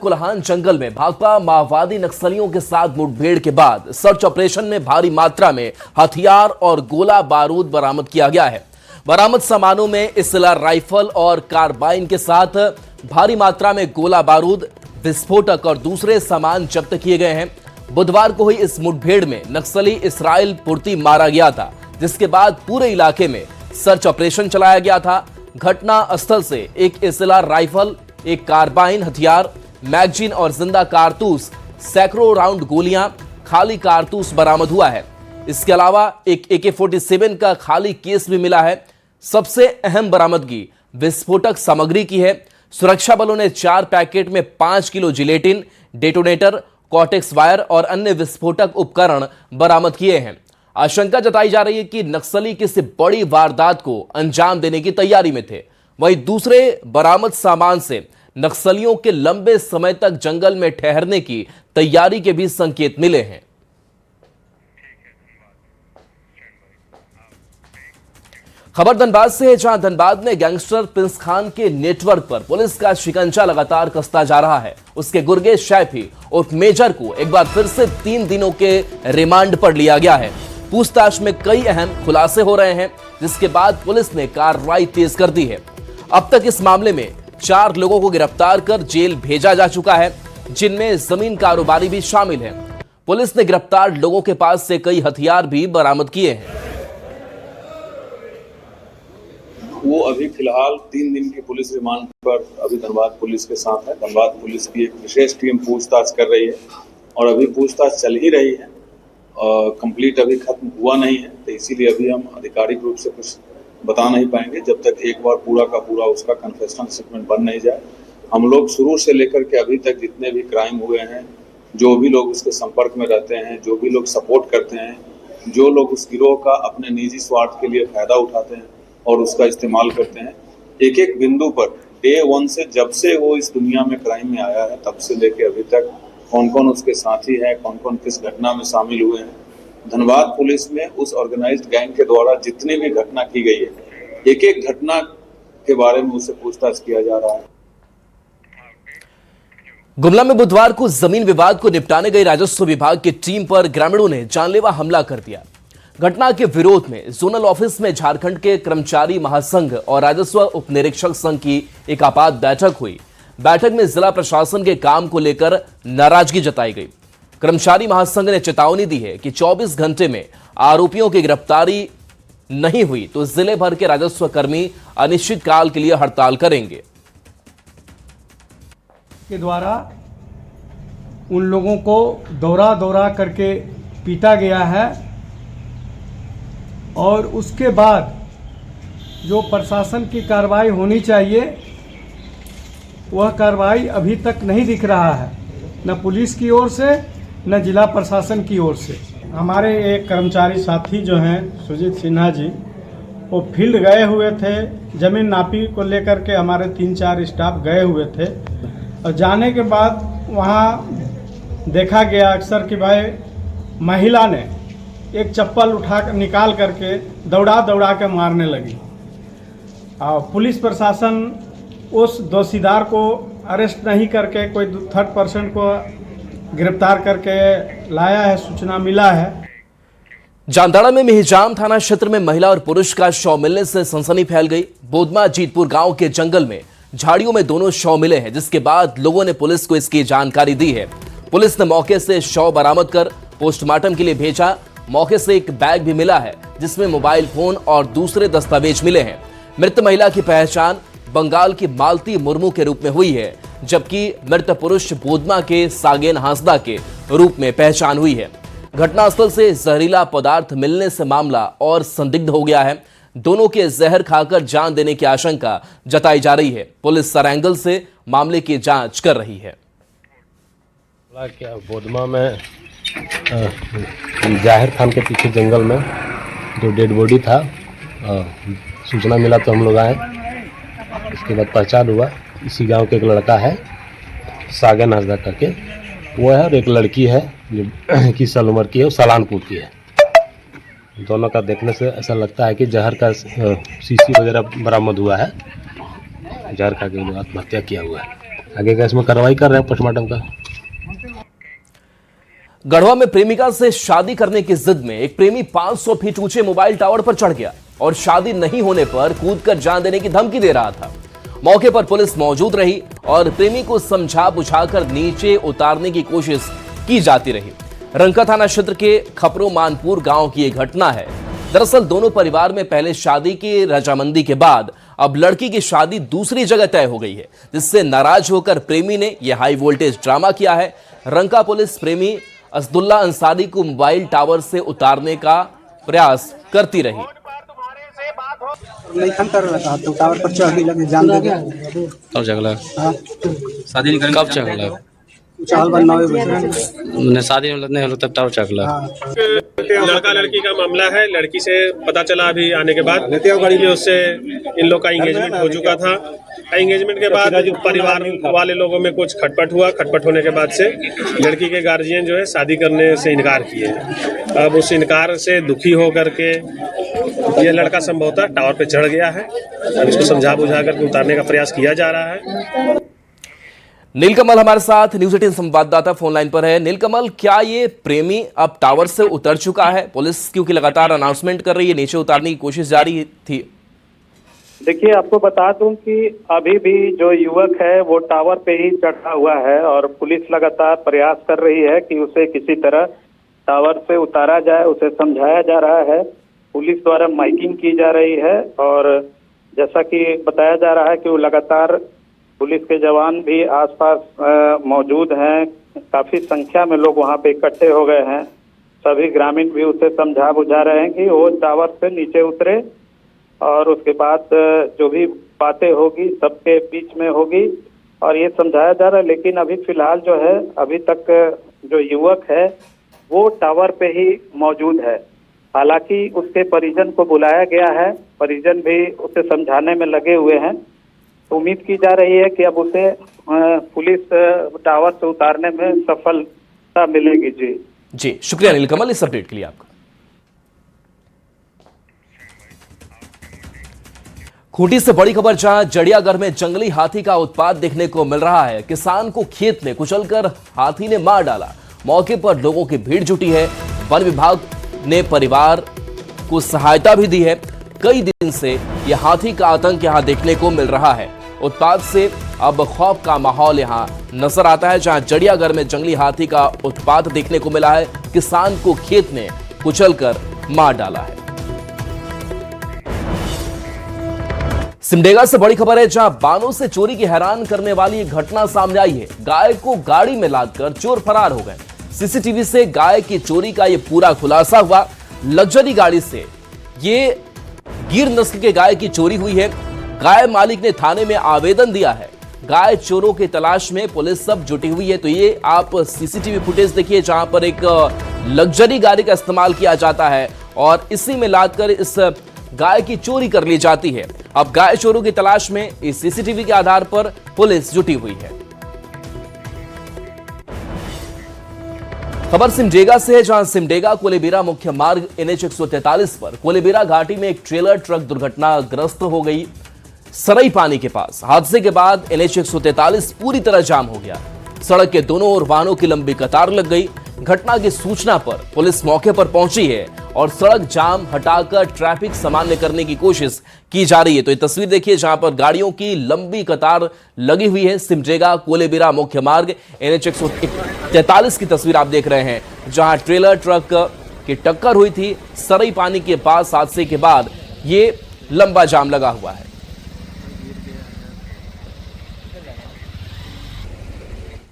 कुल्हान जंगल में भाकपा माओवादी नक्सलियों के साथ मुठभेड़ के बाद सर्च ऑपरेशन में भारी मात्रा में हथियार और गोला बारूद बरामद किया गया है। बरामद सामानों में इसलार राइफल और कार्बाइन के साथ भारी मात्रा में गोला बारूद, विस्फोटक और दूसरे सामान जब्त किए गए हैं। बुधवार को हुई इस मुठभेड़ में नक्सली इसराइल पुर्ती मारा गया था, जिसके बाद पूरे इलाके में सर्च ऑपरेशन चलाया गया था। घटना स्थल से एक इसलार राइफल, एक कार्बाइन हथियार, मैगजीन और जिंदा कारतूस, सैकड़ों राउंड गोलियां, खाली कारतूस बरामद हुआ है। इसके अलावा एक AK-47 का खाली केस भी मिला है। सबसे अहम बरामदगी विस्फोटक सामग्री की है। सुरक्षा बलों ने 4 पैकेट में 5 kilo gelatin, detonator, cortex wire और अन्य विस्फोटक उपकरण बरामद किए हैं। आशंका जताई जा रही है कि नक्सली किसी बड़ी वारदात को अंजाम देने की तैयारी में थे। वहीं दूसरे बरामद सामान से नक्सलियों के लंबे समय तक जंगल में ठहरने की तैयारी के भी संकेत मिले हैं। खबर धनबाद से है, जहां धनबाद में गैंगस्टर प्रिंस खान के नेटवर्क पर पुलिस का शिकंजा लगातार कसता जा रहा है। उसके गुर्गे शैफी उर्फ मेजर को एक बार फिर से 3 दिनों के रिमांड पर लिया गया है। पूछताछ में कई अहम खुलासे हो रहे हैं, जिसके बाद पुलिस ने कार्रवाई तेज कर दी है। अब तक इस मामले में 4 लोगों को गिरफ्तार कर जेल भेजा जा चुका है, जिनमें जमीन कारोबारी भी शामिल है। पुलिस ने गिरफ्तार लोगों के पास से कई हथियार भी बरामद किए हैं। वो अभी फिलहाल 3 दिन की पुलिस रिमांड पर अभी धनबाद पुलिस के साथ है। धनबाद पुलिस की एक विशेष टीम पूछताछ कर रही है और अभी पूछताछ चल ही रही है, कंप्लीट अभी खत्म हुआ नहीं है, तो इसीलिए अभी हम आधिकारिक रूप से कुछ बता नहीं पाएंगे जब तक एक बार पूरा का पूरा उसका कन्फेशनल स्टेटमेंट बन नहीं जाए। हम लोग शुरू से लेकर के अभी तक जितने भी क्राइम हुए हैं, जो भी लोग उसके संपर्क में रहते हैं, जो भी लोग सपोर्ट करते हैं, जो लोग उस गिरोह का अपने निजी स्वार्थ के लिए फायदा उठाते हैं और उसका इस्तेमाल करते हैं, एक एक बिंदु पर डे 1 से जब से वो इस दुनिया में क्राइम में आया है तब से लेके अभी तक कौन कौन उसके साथी हैं, कौन कौन किस घटना में शामिल हुए हैं। धनबाद पुलिस में उस ऑर्गेनाइज्ड गैंग के द्वारा जितनी भी घटना की गई है, एक एक घटना के बारे में उससे पूछताछ किया जा रहा है। गुमला में बुधवार को जमीन विवाद को निपटाने गई राजस्व विभाग की टीम पर ग्रामीणों ने जानलेवा हमला कर दिया। घटना के विरोध में जोनल ऑफिस में झारखंड के कर्मचारी महासंघ और राजस्व उप निरीक्षक संघ की एक आपात बैठक हुई। बैठक में जिला प्रशासन के काम को लेकर नाराजगी जताई गई। कर्मचारी महासंघ ने चेतावनी दी है कि 24 घंटे में आरोपियों की गिरफ्तारी नहीं हुई तो जिले भर के राजस्व कर्मी अनिश्चितकाल के लिए हड़ताल करेंगे। के द्वारा उन लोगों को दौरा दौरा करके पीटा गया है और उसके बाद जो प्रशासन की कार्रवाई होनी चाहिए वह कार्रवाई अभी तक नहीं दिख रहा है, न पुलिस की ओर से न जिला प्रशासन की ओर से। हमारे एक कर्मचारी साथी जो हैं सुजीत सिन्हा जी, वो फील्ड गए हुए थे, ज़मीन नापी को लेकर के हमारे 3-4 स्टाफ गए हुए थे और जाने के बाद वहाँ देखा गया अक्सर कि भाई महिला ने एक चप्पल उठा कर निकाल करके दौड़ा दौड़ा के मारने लगी। और पुलिस प्रशासन उस दोषीदार को अरेस्ट नहीं करके कोई 3rd पर्सन को गिरफ्तार करके लाया है, सूचना मिला है। जामताड़ा में मिहिजाम थाना क्षेत्र में महिला और पुरुष का शव मिलने से सनसनी फैल गई। बोदमा जीतपुर गांव के जंगल में झाड़ियों में दोनों शव मिले हैं, जिसके बाद लोगों ने पुलिस को इसकी जानकारी दी है। पुलिस ने मौके से शव बरामद कर पोस्टमार्टम के लिए भेजा। मौके से एक बैग भी मिला है, जिसमें मोबाइल फोन और दूसरे दस्तावेज मिले हैं। मृत महिला की पहचान बंगाल की मालती मुर्मू के रूप में हुई है, जबकि मृत पुरुष बोदमा के सागेन हांसदा के रूप में पहचान हुई है। घटनास्थल से जहरीला पदार्थ मिलने से मामला और संदिग्ध हो गया है। दोनों के जहर खाकर जान देने की आशंका जताई जा रही है। पुलिस हर एंगल से मामले की जांच कर रही है। क्या बोदमा में जाहिर खान के पीछे जंगल में जो डेड बॉडी था, सूचना मिला तो हम लोग आए। इसके बाद पहचान हुआ इसी गांव के एक लड़का है सागन हांसदा करके, वो है, और एक लड़की है जो 21 साल उम्र की है, वो सलानपुर की है। दोनों का देखने से ऐसा लगता है कि जहर का शीशी वगैरह बरामद हुआ है। जहर खा के आत्महत्या किया हुआ है। आगे का इसमें कार्रवाई कर रहे हैं पोस्टमार्टम का। गढ़वा में प्रेमिका से शादी करने की जिद में एक प्रेमी 500 फीट ऊंचे मोबाइल टावर पर चढ़ गया और शादी नहीं होने पर कूदकर जान देने की धमकी दे रहा था। मौके पर पुलिस मौजूद रही और प्रेमी को समझा बुझाकर नीचे उतारने की कोशिश की जाती रही। रंका थाना क्षेत्र के खपरो मानपुर गांव की यह घटना है। दरअसल दोनों परिवार में पहले शादी की रजामंदी के बाद अब लड़की की शादी दूसरी जगह तय हो गई है, जिससे नाराज होकर प्रेमी ने यह हाई वोल्टेज ड्रामा किया है। रंका पुलिस प्रेमी असदुल्ला अंसारी को मोबाइल टावर से उतारने का प्रयास करती रही। नहीं कर रहा था तो टावर पर चढ़ लगे जान दे गया कब झगड़ा? हाँ शादी नहीं करेंगे कब झगड़ा? चाल बन 9 बजे शादी नहीं हो तब टावर झगड़ा। लड़का लड़की का मामला है। लड़की से पता चला अभी आने के बाद कि उससे इन लोग का एंगेजमेंट हो चुका था। एंगेजमेंट के बाद परिवार वाले लोगों में कुछ खटपट हुआ। खटपट होने के बाद से लड़की के गार्जियन जो है शादी करने से इनकार किए। अब उस इनकार से दुखी होकर के ये लड़का संभवतः टावर पे चढ़ गया है। अब इसको समझा बुझा करके उतारने का प्रयास किया जा रहा है। नीलकमल हमारे साथ न्यूज 18 संवाददाता फोन लाइन पर है। नीलकमल, क्या ये प्रेमी अब टावर से उतर चुका है? पुलिस क्योंकि लगातार अनाउंसमेंट कर रही है, नीचे उतारने की कोशिश जारी थी। देखिए, आपको बता दूं कि अभी भी जो युवक है वो टावर पे ही चढ़ा हुआ है और पुलिस लगातार प्रयास कर रही है कि उसे किसी तरह टावर से उतारा जाए। उसे समझाया जा रहा है, पुलिस द्वारा माइकिंग की जा रही है और जैसा कि बताया जा रहा है कि वो लगातार पुलिस के जवान भी आसपास मौजूद हैं। काफी संख्या में लोग वहां पे इकट्ठे हो गए हैं। सभी ग्रामीण भी उसे समझा बुझा रहे हैं कि वो टावर से नीचे उतरे और उसके बाद जो भी बातें होगी सबके बीच में होगी और ये समझाया जा रहा है। लेकिन अभी फिलहाल जो है, अभी तक जो युवक है वो टावर पे ही मौजूद है। हालांकि उसके परिजन को बुलाया गया है, परिजन भी उसे समझाने में लगे हुए हैं। उम्मीद की जा रही है कि अब उसे पुलिस टावर से उतारने में सफलता मिलेगी। जी शुक्रिया नीलकमल इस अपडेट के लिए आपका। खूंटी से बड़ी खबर, जहां जड़ियागढ़ में जंगली हाथी का उत्पात देखने को मिल रहा है। किसान को खेत में कुचलकर हाथी ने मार डाला। मौके पर लोगों की भीड़ जुटी है। वन विभाग ने परिवार को सहायता भी दी है। कई दिन से यह हाथी का आतंक यहां देखने को मिल रहा है। उत्पात से अब खौफ का माहौल यहां नजर आता है। जहां जड़ियागढ़ में जंगली हाथी का उत्पात देखने को मिला है, किसान को खेत में कुचलकर मार डाला है। सिमडेगा से बड़ी खबर है, जहां बानों से चोरी की हैरान करने वाली एक घटना सामने आई है। गाय को गाड़ी में लादकर चोर फरार हो गए। सीसीटीवी से गाय की चोरी का यह पूरा खुलासा हुआ। लग्जरी गाड़ी से ये गिर नस्ल के गाय की चोरी हुई है। गाय मालिक ने थाने में आवेदन दिया है। गाय चोरों की तलाश में पुलिस सब जुटी हुई है। तो ये आप सीसीटीवी फुटेज देखिए, जहां पर एक लग्जरी गाड़ी का इस्तेमाल किया जाता है और इसी में लादकर इस गाय की चोरी कर ली जाती है। अब गाय चोरों की तलाश में इस सीसीटीवी के आधार पर पुलिस जुटी हुई है। खबर सिमडेगा से है, जहां सिमडेगा कोलेबिरा मुख्य मार्ग NH 143 पर कोलेबिरा घाटी में एक ट्रेलर ट्रक दुर्घटनाग्रस्त हो गई सरई पानी के पास। हादसे के बाद NH 143 पूरी तरह जाम हो गया। सड़क के दोनों ओर वाहनों की लंबी कतार लग गई। घटना की सूचना पर पुलिस मौके पर पहुंची है और सड़क जाम हटाकर ट्रैफिक सामान्य करने की कोशिश की जा रही है। तो ये तस्वीर देखिए, जहां पर गाड़ियों की लंबी कतार लगी हुई है। सिमडेगा कोलेबिरा मुख्य मार्ग NH 143 की तस्वीर आप देख रहे हैं, जहां ट्रेलर ट्रक की टक्कर हुई थी सरई पानी के पास। हादसे के बाद ये लंबा जाम लगा हुआ है।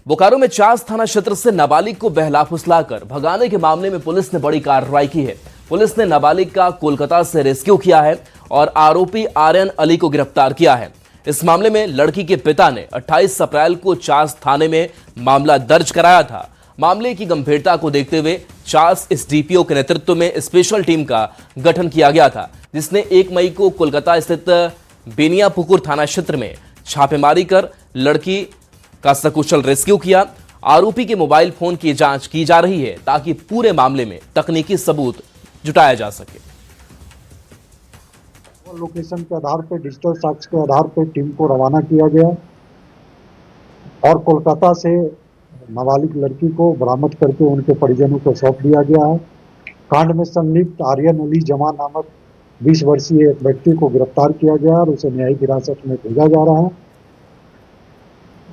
बोकारो में चास थाना क्षेत्र से नाबालिग को बहला फुसलाकर भगाने के मामले में पुलिस ने बड़ी कार्रवाई की है। पुलिस ने नाबालिग का कोलकाता से रेस्क्यू किया है और आरोपी आर्यन अली को गिरफ्तार किया है। इस मामले में लड़की के पिता ने 28 अप्रैल को चास थाने में मामला दर्ज कराया था। मामले की गंभीरता को देखते हुए चास SDPO के नेतृत्व में स्पेशल टीम का गठन किया गया था, जिसने 1 मई को कोलकाता स्थित बेनियापुकुर थाना क्षेत्र में छापेमारी कर लड़की का सकुशल रेस्क्यू किया। आरोपी के मोबाइल फोन की जांच की जा रही है ताकि पूरे मामले में तकनीकी सबूत जुटाया जा सके। लोकेशन के आधार पर, डिजिटल साक्ष्य के आधार पर टीम को रवाना किया गया और कोलकाता से नाबालिग लड़की को बरामद करके उनके परिजनों को सौंप दिया गया है। कांड में संलिप्त आर्यन अली जमा नामक 20 वर्षीय एक व्यक्ति को गिरफ्तार किया गया और उसे न्यायिक हिरासत में भेजा जा रहा है।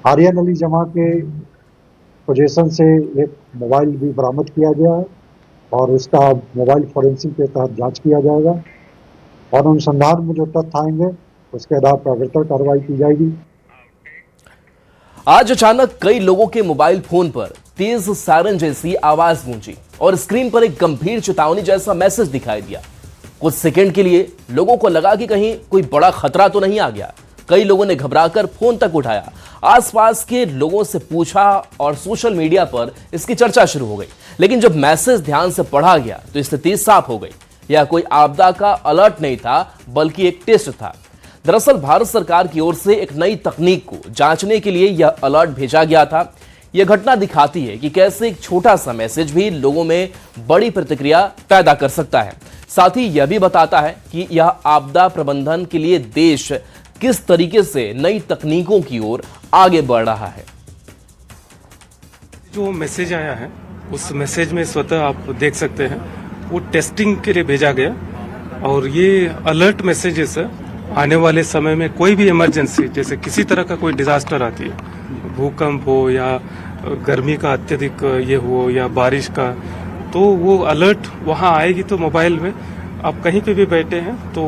आर्यन अली जमा के पोजीशन से एक मोबाइल भी बरामद किया गया है और उसका मोबाइल फोरेंसिक के तहत जांच किया जाएगा और अनुसंधान में जो तथ्य आएंगे उसके आधार पर अग्रतर कार्रवाई की जाएगी। आज अचानक कई लोगों के मोबाइल फोन पर तेज सायरन जैसी आवाज गूंजी और स्क्रीन पर एक गंभीर चेतावनी जैसा मैसेज दिखाई दिया। कुछ सेकंड के लिए लोगों को लगा कि कहीं कोई बड़ा खतरा तो नहीं आ गया। कई लोगों ने घबराकर फोन तक उठाया, आसपास के लोगों से पूछा और सोशल मीडिया पर इसकी चर्चा शुरू हो गई। लेकिन जब मैसेज ध्यान से पढ़ा गया तो स्थिति साफ हो गई। यह कोई आपदा का अलर्ट नहीं था बल्कि एक टेस्ट था। दरअसल भारत सरकार की ओर से एक नई तकनीक को जांचने के लिए यह अलर्ट भेजा गया था। यह घटना दिखाती है कि कैसे एक छोटा सा मैसेज भी लोगों में बड़ी प्रतिक्रिया पैदा कर सकता है। साथ ही यह भी बताता है कि यह आपदा प्रबंधन के लिए देश किस तरीके से नई तकनीकों की ओर आगे बढ़ रहा है। जो मैसेज आया है उस मैसेज में स्वतः आप देख सकते हैं वो टेस्टिंग के लिए भेजा गया और ये अलर्ट मैसेजेस आने वाले समय में कोई भी इमरजेंसी जैसे किसी तरह का कोई डिजास्टर आती है, भूकंप हो या गर्मी का अत्यधिक ये हो या बारिश का, तो वो अलर्ट वहाँ आएगी तो मोबाइल में आप कहीं पे भी बैठे हैं तो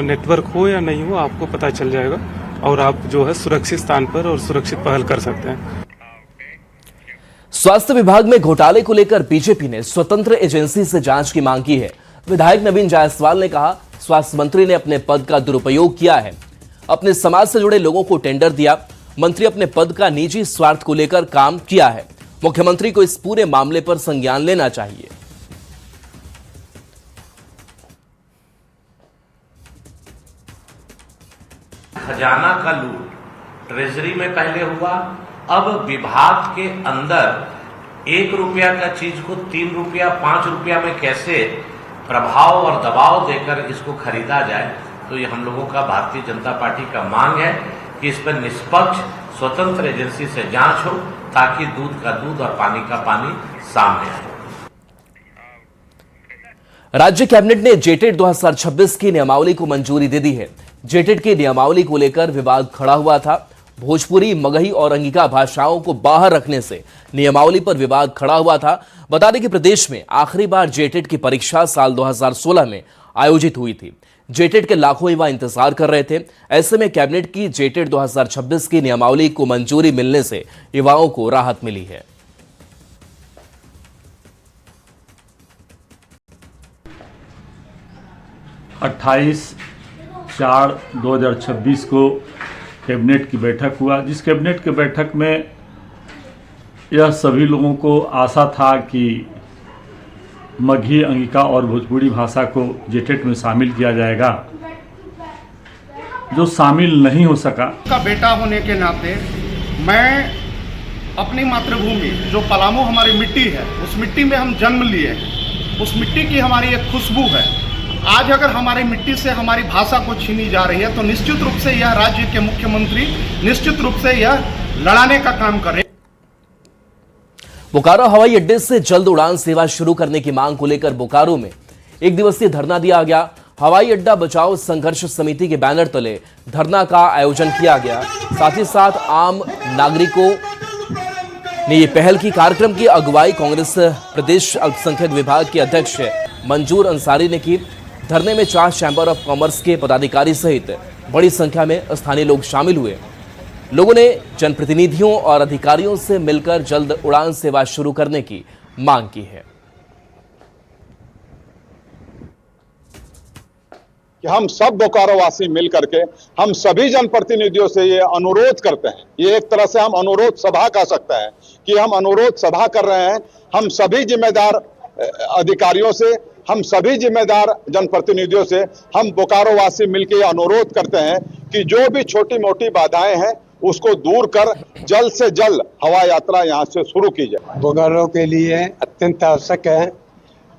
नेटवर्क हो या नहीं हो आपको पता चल जाएगा और आप जो है सुरक्षित स्थान पर और सुरक्षित पहल कर सकते हैं। स्वास्थ्य विभाग में घोटाले को लेकर बीजेपी ने स्वतंत्र एजेंसी से जांच की मांग की है। विधायक नवीन जायसवाल ने कहा, स्वास्थ्य मंत्री ने अपने पद का दुरुपयोग किया है, अपने समाज से जुड़े लोगों को टेंडर दिया। मंत्री अपने पद का निजी स्वार्थ को लेकर काम किया है। मुख्यमंत्री को इस पूरे मामले पर संज्ञान लेना चाहिए। खजाना का लूट ट्रेजरी में पहले हुआ, अब विभाग के अंदर 1 रुपया का चीज को 3 रुपया 5 रुपया में कैसे प्रभाव और दबाव देकर इसको खरीदा जाए, तो ये हम लोगों का4 जनता पार्टी का मांग है कि इस पर निष्पक्ष स्वतंत्र एजेंसी से जांच हो ताकि दूध का दूध और पानी का पानी सामने आए। राज्य कैबिनेट ने जेटेट 2026 की नियमावली को मंजूरी दे दी है। जेटेट की नियमावली को लेकर विवाद खड़ा हुआ था। भोजपुरी, मगही और अंगिका भाषाओं को बाहर रखने से नियमावली पर विवाद खड़ा हुआ था। बता दें कि प्रदेश में आखिरी बार जेटेट की परीक्षा साल 2016 में आयोजित हुई थी। जेटेट के लाखों युवा इंतजार कर रहे थे। ऐसे में कैबिनेट की जेटेट 2026 की नियमावली को मंजूरी मिलने से युवाओं को राहत मिली है। अट्ठाईस 4/2026 को कैबिनेट की बैठक हुआ, जिस कैबिनेट की बैठक में यह सभी लोगों को आशा था कि मगही, अंगिका और भोजपुरी भाषा को जेटेट में शामिल किया जाएगा। जो शामिल नहीं हो सका। का बेटा होने के नाते मैं अपनी मातृभूमि जो पलामू हमारी मिट्टी है, उस मिट्टी में हम जन्म लिए, उस मिट्टी की हमारी एक खुशबू है। आज अगर हमारी मिट्टी से हमारी भाषा को छीनी जा रही है तो निश्चित रूप से यह राज्य के मुख्यमंत्री निश्चित रूप से यह लड़ाने का काम करे। बोकारो हवाई अड्डे से जल्द उड़ान सेवा शुरू करने की मांग को लेकर बोकारो में 1 दिवसीय धरना दिया गया। हवाई अड्डा बचाओ संघर्ष समिति के बैनर तले धरना का आयोजन किया गया। साथ ही साथ आम नागरिकों ने ये पहल की। कार्यक्रम की अगुवाई कांग्रेस प्रदेश अल्पसंख्यक विभाग के अध्यक्ष मंजूर अंसारी ने की। धरने में 4 चैंबर ऑफ कॉमर्स के पदाधिकारी सहित बड़ी संख्या में स्थानीय लोग शामिल हुए। लोगों ने जनप्रतिनिधियों और अधिकारियों से मिलकर जल्द उड़ान सेवा शुरू करने की मांग की है। कि हम सब बोकारो वासी मिल करके हम सभी जनप्रतिनिधियों से ये अनुरोध करते हैं, ये एक तरह से हम अनुरोध सभा कह सकते हैं कि हम अनुरोध सभा कर रहे हैं। हम सभी जिम्मेदार अधिकारियों से, हम सभी जिम्मेदार जनप्रतिनिधियों से हम बोकारो वासी मिलकर अनुरोध करते हैं कि जो भी छोटी मोटी बाधाएं हैं उसको दूर कर जल्द से जल्द हवाई यात्रा यहाँ से शुरू की जाए। बोकारो के लिए अत्यंत आवश्यक है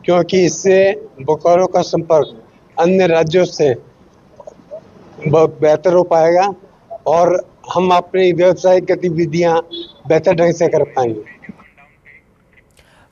क्योंकि इससे बोकारो का संपर्क अन्य राज्यों से बहुत बेहतर हो पाएगा और हम अपनी व्यवसायिक गतिविधियां बेहतर ढंग से कर पाएंगे।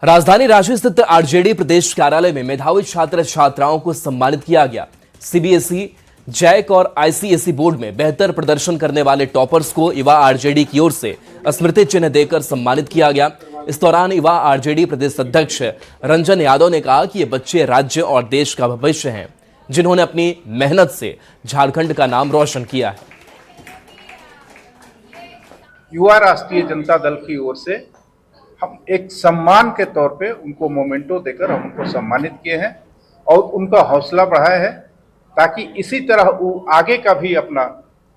राजधानी रांची स्थित आरजेडी प्रदेश कार्यालय में मेधावी छात्र छात्राओं को सम्मानित किया गया। सीबीएसई, जैक और आईसीएसई बोर्ड में बेहतर प्रदर्शन करने वाले टॉपर्स को युवा आरजेडी की ओर से स्मृति चिन्ह देकर सम्मानित किया गया। इस दौरान युवा आरजेडी प्रदेश अध्यक्ष रंजन यादव ने कहा कि ये बच्चे राज्य और देश का भविष्य हैं, जिन्होंने अपनी मेहनत से झारखंड का नाम रोशन किया है। युवा राष्ट्रीय जनता दल की ओर से हम एक सम्मान के तौर पे उनको मोमेंटो देकर हम उनको सम्मानित किए हैं और उनका हौसला बढ़ाया है, ताकि इसी तरह वो आगे का भी अपना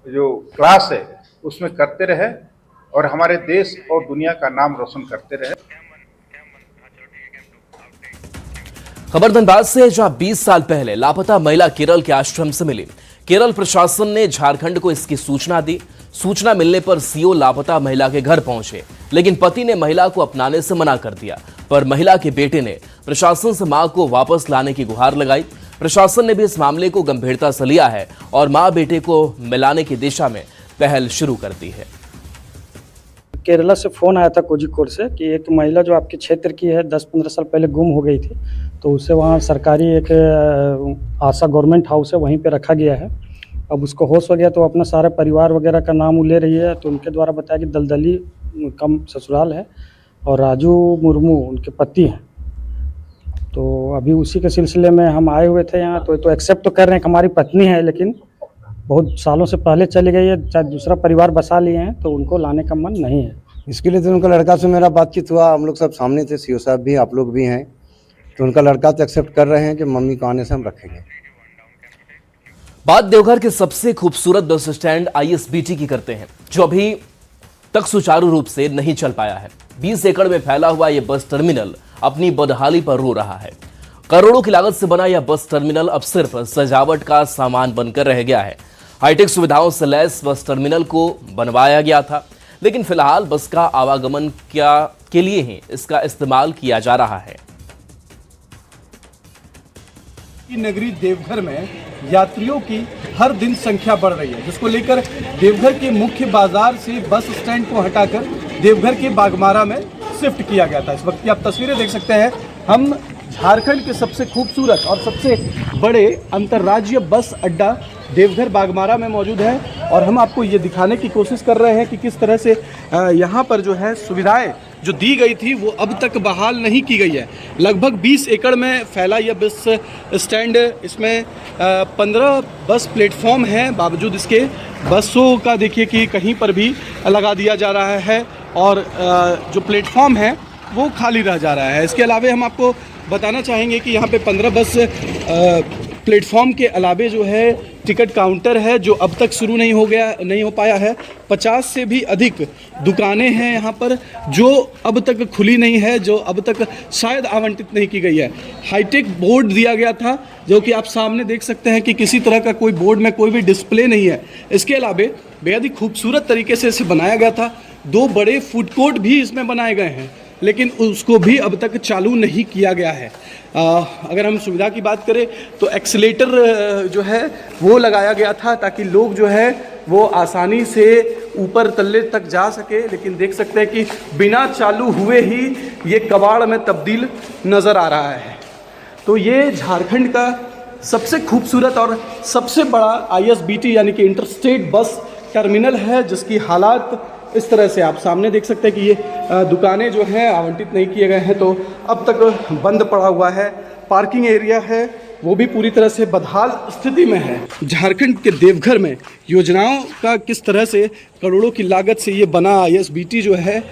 जो क्लास है उसमें करते रहे और हमारे देश और दुनिया का नाम रोशन करते रहे। खबर धनबाद से, जहां 20 साल पहले लापता महिला केरल के आश्रम से मिली। केरल प्रशासन ने झारखंड को इसकी सूचना दी। सूचना मिलने पर सीओ लापता महिला के घर पहुंचे, लेकिन पति ने महिला को अपनाने से मना कर दिया। पर महिला के बेटे ने प्रशासन से मां को वापस लाने की गुहार लगाई। प्रशासन ने भी इस मामले को गंभीरता से लिया है और मां बेटे को मिलाने की दिशा में पहल शुरू कर दी है। केरला से फ़ोन आया था कोझिकोड से कि एक महिला जो आपके क्षेत्र की है 10-15 साल पहले गुम हो गई थी, तो उसे वहाँ सरकारी एक आशा गवर्नमेंट हाउस है, वहीं पे रखा गया है। अब उसको होश हो गया तो अपना सारे परिवार वगैरह का नाम ले रही है। तो उनके द्वारा बताया कि दलदली कम ससुराल है और राजू मुर्मू उनके पति हैं। तो अभी उसी के सिलसिले में हम आए हुए थे यहाँ। तो एक्सेप्ट तो कर रहे हैं कि हमारी पत्नी है, लेकिन बहुत सालों से पहले चली गई है, चाहे दूसरा परिवार बसा लिए हैं, तो उनको लाने का मन नहीं है। इसके लिए तो उनका लड़का से मेरा बातचीत हुआ, हम लोग सब सामने थे, सीओ साहब भी, आप लोग भी हैं, तो उनका लड़का तो एक्सेप्ट कर रहे हैं कि मम्मी को आने से हम रखेंगे। बात देवघर के सबसे खूबसूरत बस स्टैंड आईएसबीटी की करते हैं, जो अभी तक सुचारू रूप से नहीं चल पाया है। 20 एकड़ में फैला हुआ यह बस टर्मिनल अपनी बदहाली पर रो रहा है। करोड़ों की लागत से बना यह बस टर्मिनल अब सिर्फ सजावट का सामान बनकर रह गया है। हाईटेक सुविधाओं से लैस बस टर्मिनल को बनवाया गया था, लेकिन फिलहाल बस का आवागमन के लिए ही इसका इस्तेमाल किया जा रहा है। नगरी देवघर में यात्रियों की हर दिन संख्या बढ़ रही है, जिसको लेकर देवघर के मुख्य बाजार से बस स्टैंड को हटाकर देवघर के बागमारा में शिफ्ट किया गया था। इस वक्त की आप तस्वीरें देख सकते हैं। हम झारखंड के सबसे खूबसूरत और सबसे बड़े अंतर्राज्यीय बस अड्डा देवघर बागमारा में मौजूद है और हम आपको ये दिखाने की कोशिश कर रहे हैं कि किस तरह से यहाँ पर जो है सुविधाएं जो दी गई थी वो अब तक बहाल नहीं की गई है। लगभग 20 एकड़ में फैला यह बस स्टैंड, इसमें 15 बस प्लेटफॉर्म हैं। बावजूद इसके बसों का देखिए कि कहीं पर भी लगा दिया जा रहा है और जो प्लेटफॉर्म है वो खाली रह जा रहा है। इसके अलावा हम आपको बताना चाहेंगे कि यहाँ पे 15 बस प्लेटफॉर्म के अलावे जो है टिकट काउंटर है, जो अब तक शुरू नहीं हो पाया है। 50 से भी अधिक दुकानें हैं यहाँ पर, जो अब तक खुली नहीं है, जो अब तक शायद आवंटित नहीं की गई है। हाईटेक बोर्ड दिया गया था, जो कि आप सामने देख सकते हैं कि किसी तरह का कोई बोर्ड में कोई भी डिस्प्ले नहीं है। इसके अलावे बेहद ही खूबसूरत तरीके से इसे बनाया गया था। 2 बड़े फूड कोर्ट भी इसमें बनाए गए हैं, लेकिन उसको भी अब तक चालू नहीं किया गया है। अगर हम सुविधा की बात करें तो एक्सीलेटर जो है वो लगाया गया था, ताकि लोग जो है वो आसानी से ऊपर तल्ले तक जा सके। लेकिन देख सकते हैं कि बिना चालू हुए ही ये कबाड़ में तब्दील नज़र आ रहा है। तो ये झारखंड का सबसे खूबसूरत और सबसे बड़ा आईएसबीटी यानी कि इंटरस्टेट बस टर्मिनल है, जिसकी हालात इस तरह से आप सामने देख सकते हैं कि ये दुकानें जो हैं आवंटित नहीं किए गए हैं, तो अब तक बंद पड़ा हुआ है। पार्किंग एरिया है वो भी पूरी तरह से बदहाल स्थिति में है। झारखंड के देवघर में योजनाओं का किस तरह से करोड़ों की लागत से ये बना आईएसबीटी जो है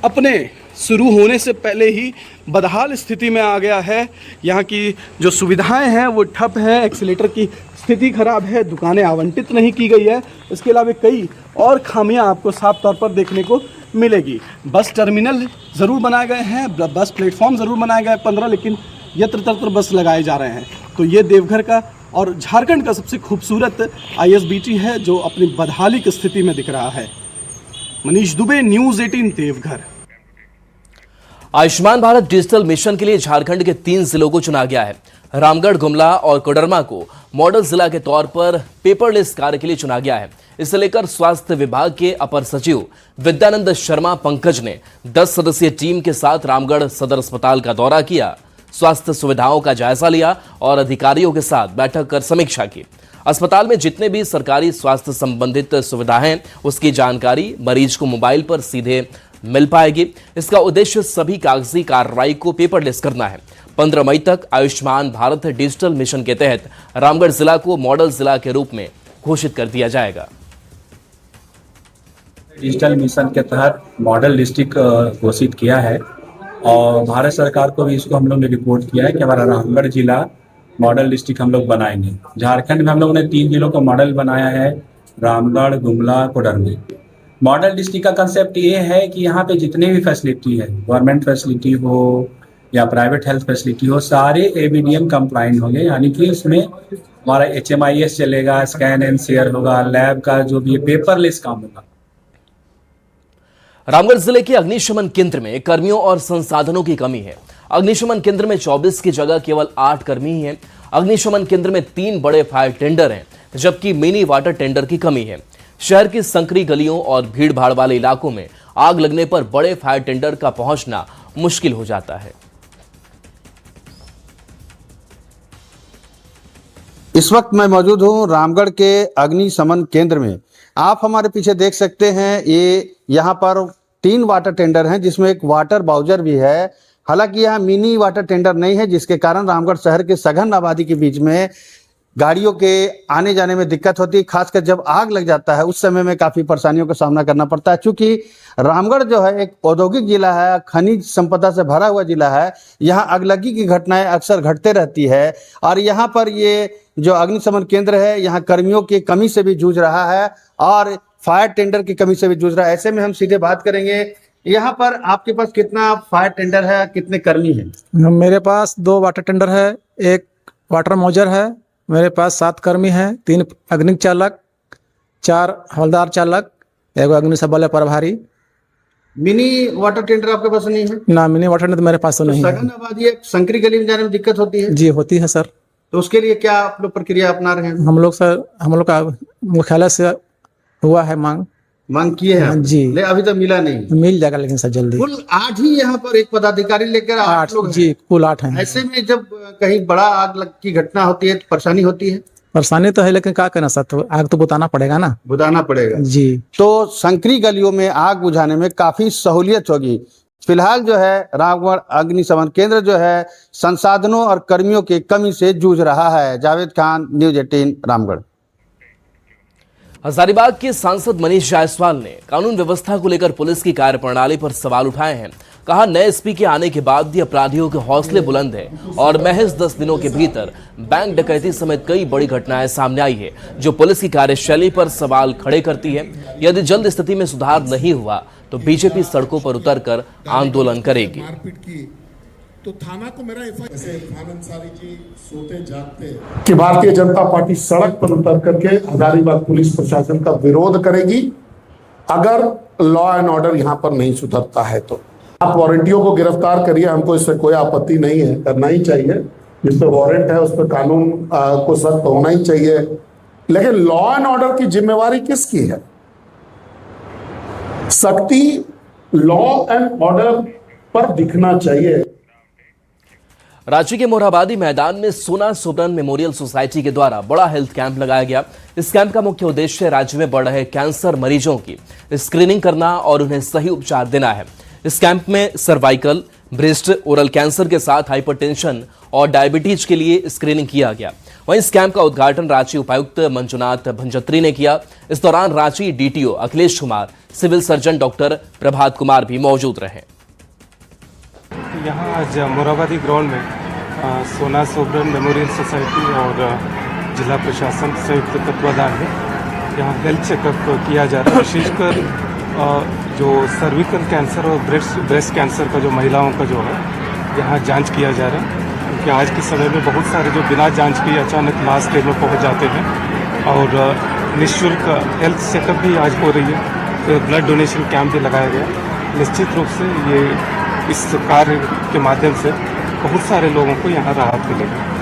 अपने शुरू होने से पहले ही बदहाल स्थिति में आ गया है। यहाँ की जो सुविधाएं हैं वो ठप है, एक्सीलेटर की स्थिति खराब है, दुकानें आवंटित नहीं की गई है। इसके अलावा कई और खामियां आपको साफ तौर पर देखने को मिलेगी। बस टर्मिनल ज़रूर बनाए गए हैं, बस प्लेटफॉर्म ज़रूर बनाए गए 15, लेकिन यत्र तत्र बस लगाए जा रहे हैं। तो ये देवघर का और झारखंड का सबसे खूबसूरत आईएसबीटी है, जो अपनी बदहाली की स्थिति में दिख रहा है। Manish Dubey, news 18 Deoghar. Ayushman Bharat digital mission के लिए झारखंड के 3 जिलों को चुना गया है। रामगढ़, गुमला और कोडरमा को मॉडल जिला के तौर पर पेपरलेस कार्य के लिए चुना गया है। इसे लेकर स्वास्थ्य विभाग के अपर सचिव विद्यानंद शर्मा पंकज ने 10 सदस्यीय टीम के साथ रामगढ़ सदर अस्पताल का दौरा किया, स्वास्थ्य सुविधाओं का जायजा लिया और अधिकारियों के साथ बैठक कर समीक्षा की। अस्पताल में जितने भी सरकारी स्वास्थ्य संबंधित सुविधा हैं उसकी जानकारी मरीज को मोबाइल पर सीधे मिल पाएगी। इसका उद्देश्य सभी कागजी कार्रवाई को पेपरलेस करना है। 15 मई तक आयुष्मान भारत डिजिटल मिशन के तहत रामगढ़ जिला को मॉडल जिला के रूप में घोषित कर दिया जाएगा। डिजिटल मिशन के तहत मॉडल डिस्ट्रिक्ट घोषित किया है और भारत सरकार को भी इसको हम लोग ने रिपोर्ट किया है कि हमारा रामगढ़ जिला मॉडल डिस्ट्रिक्ट हम लोग बनाएंगे। झारखंड में हम लोगों ने 3 जिलों को मॉडल बनाया है, रामगढ़, गुमला, कोडरमी। मॉडल डिस्ट्रिक्ट का कंसेप्ट ये है कि यहाँ पे जितने भी फैसिलिटी है, गवर्नमेंट फैसिलिटी हो या प्राइवेट हेल्थ फैसिलिटी हो, सारे एबीडीएम कंप्लाइंट होंगे, यानी कि इसमें हमारा HMIS चलेगा, स्कैन एंड शेयर होगा, लैब का जो भी पेपरलेस काम होगा। रामगढ़ जिले के अग्निशमन केंद्र में कर्मियों और संसाधनों की कमी है। अग्निशमन केंद्र में 24 की जगह केवल 8 कर्मी ही हैं। अग्निशमन केंद्र में 3 बड़े फायर टेंडर हैं, जबकि मिनी वाटर टेंडर की कमी है। शहर की संकरी गलियों और भीड़ भाड़ वाले इलाकों में आग लगने पर बड़े फायर टेंडर का पहुंचना मुश्किल हो जाता है। इस वक्त मैं मौजूद हूं रामगढ़ के अग्निशमन केंद्र में। आप हमारे पीछे देख सकते हैं, ये यहाँ पर 3 वाटर टेंडर हैं, जिसमें एक वाटर बाउजर भी है। हालांकि यहाँ मिनी वाटर टेंडर नहीं है, जिसके कारण रामगढ़ शहर के सघन आबादी के बीच में गाड़ियों के आने जाने में दिक्कत होती है। खासकर जब आग लग जाता है उस समय में काफ़ी परेशानियों का सामना करना पड़ता है। चूँकि रामगढ़ जो है एक औद्योगिक जिला है, खनिज संपदा से भरा हुआ जिला है, यहाँ आगलगी की घटनाएं अक्सर घटते रहती है और यहाँ पर ये जो अग्निशमन केंद्र है, यहाँ कर्मियों की कमी से भी जूझ रहा है और फायर टेंडर की कमी से भी जूझ रहा है। ऐसे में हम सीधे बात करेंगे, यहाँ पर आपके पास कितना फायर टेंडर है, कितने कर्मी हैं? मेरे पास 2 वाटर टेंडर है, 1 वाटर मौजर है, मेरे पास 7 कर्मी हैं, 3 अग्निक चालक, 4 हवलदार चालक, 1 अग्निशमन प्रभारी। मिनी वाटर टेंडर आपके पास नहीं है? ना, मिनी वाटर टेंडर मेरे पास तो नहीं है। सघन आबादी है, संकरी गली में जाने में दिक्कत होती है? जी होती है सर। तो उसके लिए क्या आप लोग प्रक्रिया अपना रहे हैं? हम लोग का मुख्यालय से हुआ है मांग किए हैं जी, ले अभी तो मिला नहीं। मिल जाएगा लेकिन सर जल्दी। कुल 8 ही यहाँ पर एक पदाधिकारी लेकर 8 लोग जी, कुल 8 हैं। ऐसे में जब कहीं बड़ा आग की घटना होती है तो परेशानी होती है? परेशानी तो है, लेकिन क्या करना सर, तो आग तो बुताना पड़ेगा ना। बुताना पड़ेगा जी। तो संकरी गलियों में आग बुझाने में काफी सहूलियत होगी। फिलहाल जो है रामगढ़ अग्निशमन केंद्र जो है संसाधनों और कर्मियों की कमी से जूझ रहा है। जावेद खान, न्यूज़ 18 रामगढ़। हजारीबाग के सांसद मनीष जायसवाल ने कानून व्यवस्था को लेकर पुलिस की कार्यप्रणाली पर सवाल उठाए हैं। कहा, नए एसपी के आने के बाद भी अपराधियों के हौसले बुलंद हैं और महज 10 दिनों के भीतर बैंक डकैती समेत कई बड़ी घटनाएं सामने आई है, जो पुलिस की कार्यशैली पर सवाल खड़े करती है। यदि जल्द स्थिति में सुधार नहीं हुआ तो बीजेपी सड़कों पर उतरकर आंदोलन करेगी। तो थाना को मेरा खान अंसारी जी सोते जागते कि भारतीय जनता पार्टी सड़क पर उतर करके हजारीबाग पुलिस प्रशासन का विरोध करेगी अगर लॉ एंड ऑर्डर यहाँ पर नहीं सुधरता है। तो आप वारंटियों को गिरफ्तार करिए, हमको इससे कोई आपत्ति नहीं है, करना ही चाहिए। जिस पर वारंट है उस पर कानून को सख्त होना ही चाहिए, लेकिन लॉ एंड ऑर्डर की जिम्मेवारी किसकी है? सख्ती लॉ एंड ऑर्डर पर दिखना चाहिए। रांची के मोरहाबादी मैदान में सोना सुब्रन मेमोरियल सोसाइटी के द्वारा बड़ा हेल्थ कैंप लगाया गया। इस कैंप का मुख्य उद्देश्य राज्य में बढ़ रहे कैंसर मरीजों की स्क्रीनिंग करना और उन्हें सही उपचार देना है। इस कैंप में सर्वाइकल, ब्रेस्ट, ओरल कैंसर के साथ हाइपरटेंशन और डायबिटीज के लिए स्क्रीनिंग किया गया। वहीं इस कैंप का उद्घाटन रांची उपायुक्त मंजुनाथ भंजत्री ने किया। इस दौरान Ranchi DTO Akhilesh Kumar, civil surgeon doctor Prabhat Kumar भी मौजूद रहे। यहाँ आज मोरहाबादी ग्राउंड में सोना सुब्रन मेमोरियल सोसाइटी और जिला प्रशासन संयुक्त तत्वाधान में यहाँ हेल्थ चेकअप किया जा रहा है। विशेषकर जो सर्विकल कैंसर और ब्रेस्ट कैंसर का जो महिलाओं का जो है यहाँ जांच किया जा रहा है, क्योंकि आज के समय में बहुत सारे जो बिना जांच किए अचानक लास्ट स्टेज में पहुँच जाते हैं। और निःशुल्क हेल्थ चेकअप भी आज हो रही है, तो ब्लड डोनेशन कैंप भी लगाया गया। निश्चित रूप से ये इस कार्य के माध्यम से बहुत सारे लोगों को यहाँ राहत मिलेगी।